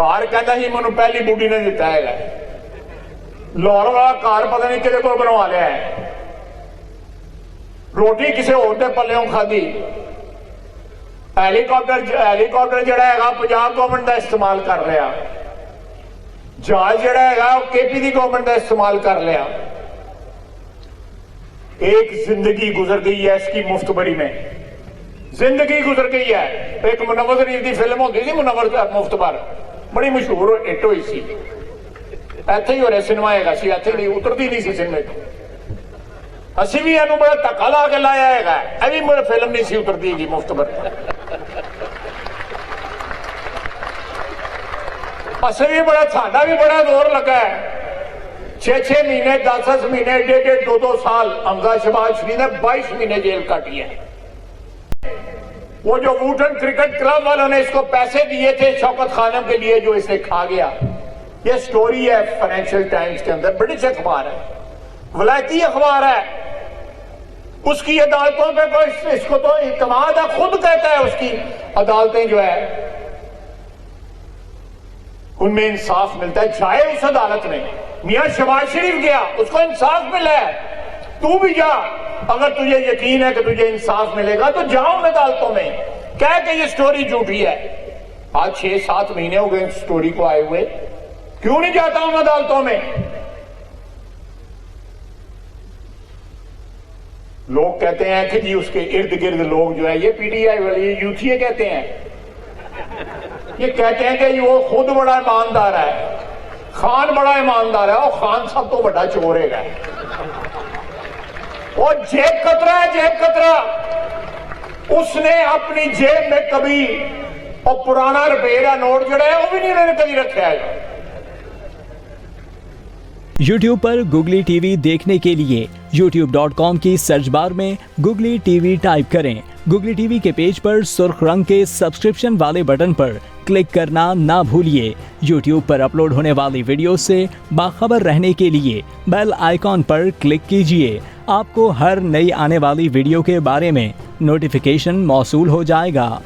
Car कहता ही मैनू पहली बुढ़ी ने दिता है, लाहौर वाला कार पता नहीं किहदे कोल बनवा लिया है, रोटी किसी होर दे पल्लियों खाधी, हैलीकॉप्टर जिहड़ा हैगा पंजाब गवर्नमेंट का इस्तेमाल कर लिया, जहाज जिहड़ा हैगा केपी दी गवर्नमेंट का इस्तेमाल कर लिया। एक जिंदगी गुजर गई है इसकी मुफ्तबरी में, जिंदगी गुजर गई है। एक मुनव्वर शरीफ की फिल्म होती थी मुनव्वर मुफ्तबर, बड़ी मशहूर हिट हुई सी, इत्थे ही हो रहा सिनेमा हैगा सी, इत्थे नहीं उतरती नहीं सी सिनेमे तो, असी भी इहनूं बड़ा धक्का ला के लाया हैगा, यह भी मेरी फिल्म नहीं सी उतरती हैगी मुफ्तबर। असं भी बड़ा, साडा भी बड़ा जोर लगा है, 6-6 महीने 10-10 महीने 1.5 2-2 साल हमजा शहबाज शरीफ ने 22 महीने जेल काटी है। वो जो वुडन क्रिकेट क्लब वालों ने इसको पैसे दिए थे शौकत खानम के लिए, जो इसे खा गया। ये स्टोरी है फाइनेंशियल टाइम्स के अंदर, ब्रिटिश अखबार है, वलायती अखबार है, उसकी अदालतों पे कोई इसको तो इत्मीनान है, खुद कहता है उसकी अदालतें जो है उनमें इंसाफ मिलता है। जाए उस अदालत में, मियां शहबाज शरीफ गया, उसको इंसाफ मिला है, तू भी जा, अगर तुझे यकीन है कि तुझे इंसाफ मिलेगा तो जाओ उन अदालतों में, कह के ये स्टोरी झूठी है। आज 6-7 महीने हो गए स्टोरी को आए हुए, क्यों नहीं जाता उन अदालतों में? लोग कहते हैं कि जी उसके इर्द गिर्द लोग जो है, ये पीटीआई वाले यूथिये कहते हैं, ये कहते हैं कि वो खुद बड़ा ईमानदार है, खान बड़ा ईमानदार है, और खान सब तो बड़ा चोर है, और जेब कतरा है, जेब कतरा। उसने अपनी जेब में कभी और पुराना रुपये का नोट जड़ा है वो भी नहीं उन्होंने कभी रखा है। YouTube पर गुगली टीवी देखने के लिए youtube.com की सर्च बार में गुगली टीवी टाइप करें। गुगली टीवी के पेज पर सुर्ख रंग के सब्सक्रिप्शन वाले बटन पर क्लिक करना ना भूलिए। YouTube पर अपलोड होने वाली वीडियो से बाखबर रहने के लिए बेल आइकॉन पर क्लिक कीजिए। आपको हर नई आने वाली वीडियो के बारे में नोटिफिकेशन मौसूल हो जाएगा।